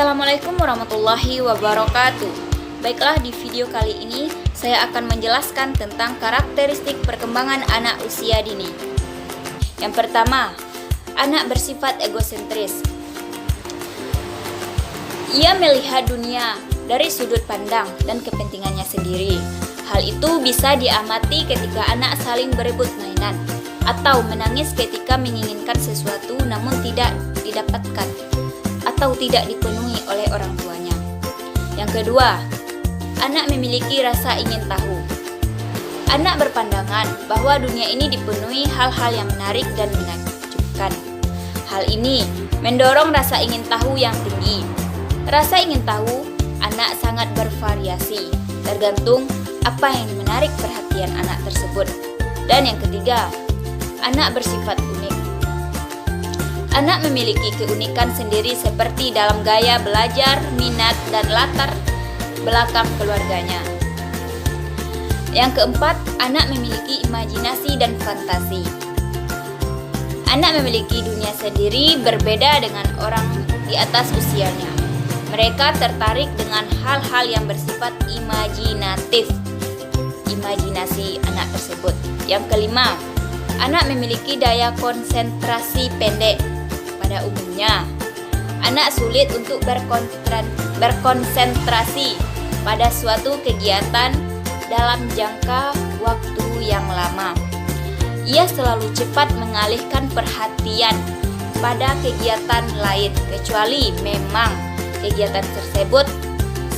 Assalamualaikum warahmatullahi wabarakatuh. Baiklah, di video kali ini saya akan menjelaskan tentang karakteristik perkembangan anak usia dini. Yang pertama, anak bersifat egosentris. Ia melihat dunia dari sudut pandang dan kepentingannya sendiri. Hal itu bisa diamati ketika anak saling berebut mainan atau menangis ketika menginginkan sesuatu namun tidak didapatkan atau tidak dipenuhi oleh orang tuanya. Yang kedua, anak memiliki rasa ingin tahu. Anak berpandangan bahwa dunia ini dipenuhi hal-hal yang menarik dan menakjubkan. Hal ini mendorong rasa ingin tahu yang tinggi. Rasa ingin tahu anak sangat bervariasi, tergantung apa yang menarik perhatian anak tersebut. Dan yang ketiga, anak bersifat unik. Anak memiliki keunikan sendiri seperti dalam gaya belajar, minat, dan latar belakang keluarganya. Yang keempat, anak memiliki imajinasi dan fantasi. Anak memiliki dunia sendiri berbeda dengan orang di atas usianya. Mereka tertarik dengan hal-hal yang bersifat imajinatif. Imajinasi anak tersebut. Yang kelima, anak memiliki daya konsentrasi pendek. Pada umumnya, anak sulit untuk berkonsentrasi pada suatu kegiatan dalam jangka waktu yang lama. Ia selalu cepat mengalihkan perhatian pada kegiatan lain, kecuali memang kegiatan tersebut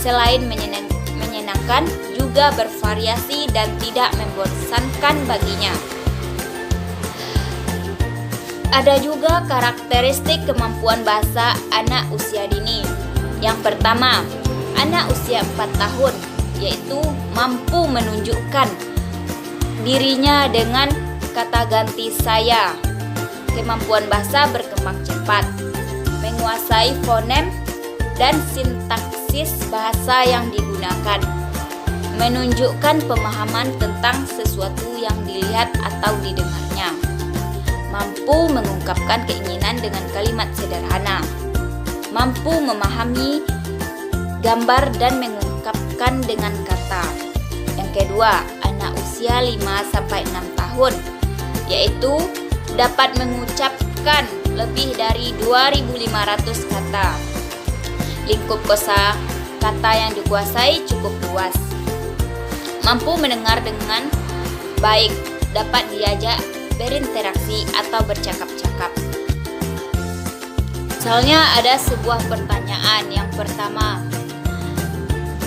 selain menyenangkan juga bervariasi dan tidak membosankan baginya. Ada juga karakteristik kemampuan bahasa anak usia dini. Yang pertama, anak usia 4 tahun, yaitu mampu menunjukkan dirinya dengan kata ganti saya. Kemampuan bahasa berkembang cepat, menguasai fonem dan sintaksis bahasa yang digunakan, menunjukkan pemahaman tentang sesuatu yang dilihat atau didengarnya, mampu mengungkapkan keinginan dengan kalimat sederhana, mampu memahami gambar dan mengungkapkan dengan kata. Yang kedua, anak usia 5-6 tahun, yaitu dapat mengucapkan lebih dari 2.500 kata. Lingkup kosa kata yang dikuasai cukup luas. Mampu mendengar dengan baik, dapat diajak berinteraksi atau bercakap-cakap. Misalnya ada sebuah pertanyaan. Yang pertama,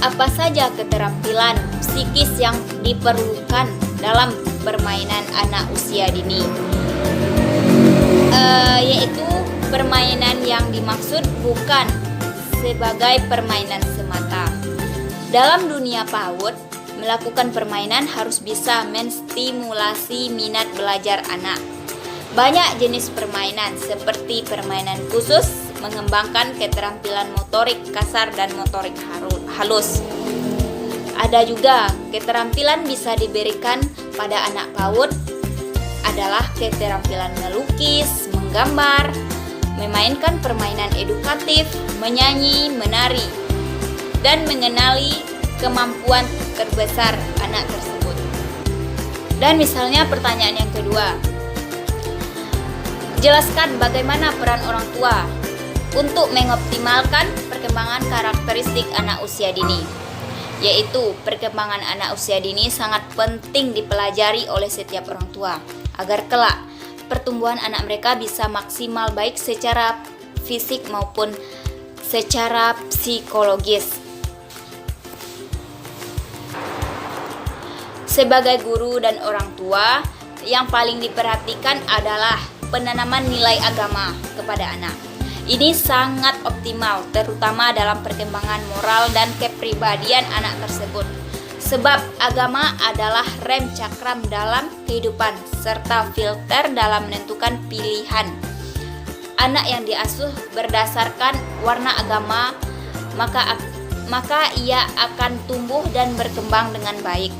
apa saja keterampilan psikis yang diperlukan dalam permainan anak usia dini? Yaitu permainan yang dimaksud bukan sebagai permainan semata. Dalam dunia PAUD, melakukan permainan harus bisa menstimulasi minat belajar anak. Banyak jenis permainan seperti permainan khusus mengembangkan keterampilan motorik kasar dan motorik halus. Ada juga keterampilan bisa diberikan pada anak PAUD adalah keterampilan melukis, menggambar, memainkan permainan edukatif, menyanyi, menari, dan mengenali kemampuan terbesar anak tersebut. Dan misalnya pertanyaan yang kedua, jelaskan bagaimana peran orang tua untuk mengoptimalkan perkembangan karakteristik anak usia dini. Yaitu perkembangan anak usia dini sangat penting dipelajari oleh setiap orang tua agar kelak pertumbuhan anak mereka bisa maksimal baik secara fisik maupun secara psikologis. Sebagai guru dan orang tua, yang paling diperhatikan adalah penanaman nilai agama kepada anak. Ini sangat optimal, terutama dalam perkembangan moral dan kepribadian anak tersebut. Sebab agama adalah rem cakram dalam kehidupan, serta filter dalam menentukan pilihan. Anak yang diasuh berdasarkan warna agama, maka ia akan tumbuh dan berkembang dengan baik.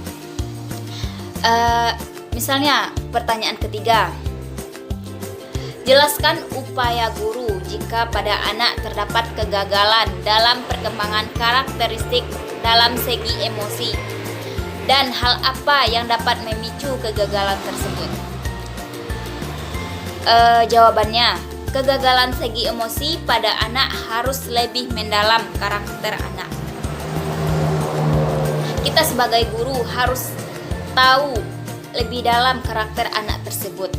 Misalnya pertanyaan ketiga, jelaskan upaya guru jika pada anak terdapat kegagalan dalam perkembangan karakteristik dalam segi emosi, dan hal apa yang dapat memicu kegagalan tersebut? Jawabannya, kegagalan segi emosi pada anak harus lebih mendalam karakter anak. Kita sebagai guru harus tahu lebih dalam karakter anak tersebut.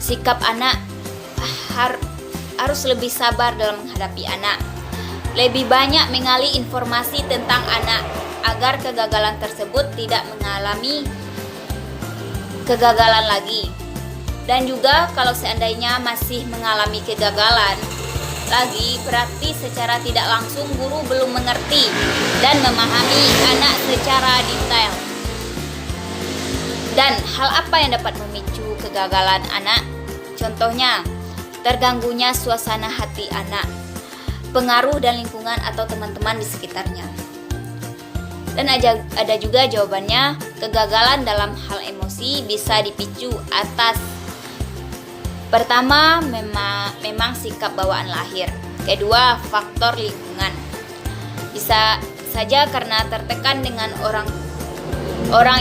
Sikap anak harus lebih sabar dalam menghadapi anak. Lebih banyak mengali informasi tentang anak agar kegagalan tersebut tidak mengalami kegagalan lagi. Dan juga kalau seandainya masih mengalami kegagalan lagi, berarti secara tidak langsung guru belum mengerti dan memahami anak secara detail. Dan hal apa yang dapat memicu kegagalan anak? Contohnya, terganggunya suasana hati anak, pengaruh dan lingkungan atau teman-teman di sekitarnya. Dan ada juga jawabannya, kegagalan dalam hal emosi bisa dipicu atas: pertama, memang sikap bawaan lahir. Kedua, faktor lingkungan. Bisa saja karena tertekan dengan orang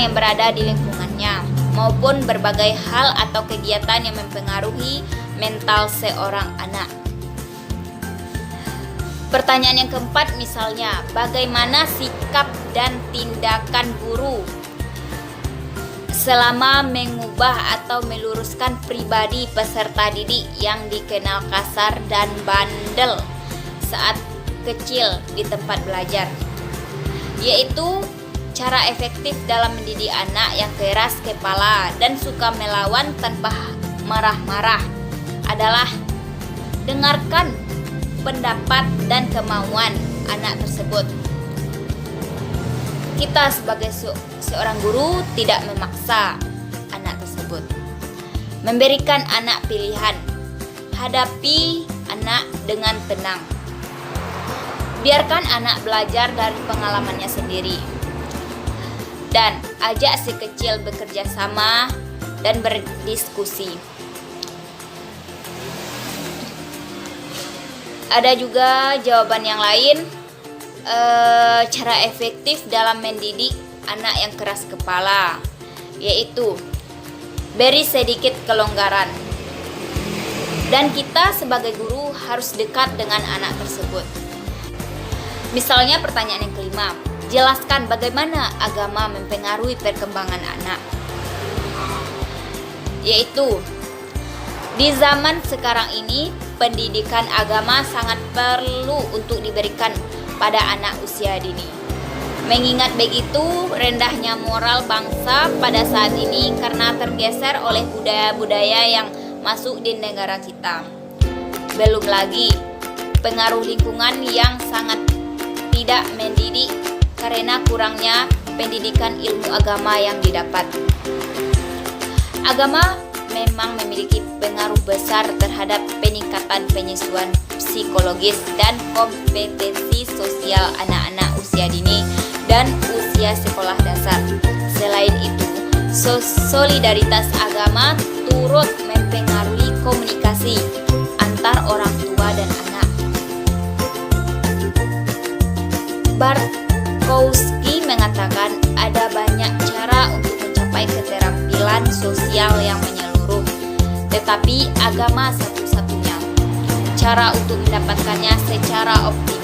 yang berada di lingkungannya, maupun berbagai hal atau kegiatan yang mempengaruhi mental seorang anak. Pertanyaan yang keempat misalnya, bagaimana sikap dan tindakan guru selama mengubah atau meluruskan pribadi peserta didik yang dikenal kasar dan bandel saat kecil di tempat belajar, yaitu cara efektif dalam mendidik anak yang keras kepala dan suka melawan tanpa marah-marah adalah dengarkan pendapat dan kemauan anak tersebut. Kita sebagai seorang guru tidak memaksa anak tersebut. Memberikan anak pilihan. Hadapi anak dengan tenang. Biarkan anak belajar dari pengalamannya sendiri. Dan ajak si kecil bekerja sama dan berdiskusi. Ada juga jawaban yang lain, cara efektif dalam mendidik anak yang keras kepala, yaitu beri sedikit kelonggaran. Dan kita sebagai guru harus dekat dengan anak tersebut. Misalnya pertanyaan yang kelima, jelaskan bagaimana agama mempengaruhi perkembangan anak. Yaitu, di zaman sekarang ini, pendidikan agama sangat perlu untuk diberikan pada anak usia dini. Mengingat begitu, rendahnya moral bangsa pada saat ini karena tergeser oleh budaya-budaya yang masuk di negara kita. Belum lagi, pengaruh lingkungan yang sangat tidak mendidik karena kurangnya pendidikan ilmu agama yang didapat. Agama memang memiliki pengaruh besar terhadap peningkatan penyesuaian psikologis dan kompetensi sosial anak-anak usia dini dan usia sekolah dasar. Selain itu, solidaritas agama turut mempengaruhi komunikasi antar orang tua dan anak. Bartkowski mengatakan ada banyak cara untuk mencapai keterampilan sosial yang menyeluruh, tetapi agama satu-satunya cara untuk mendapatkannya secara optimal.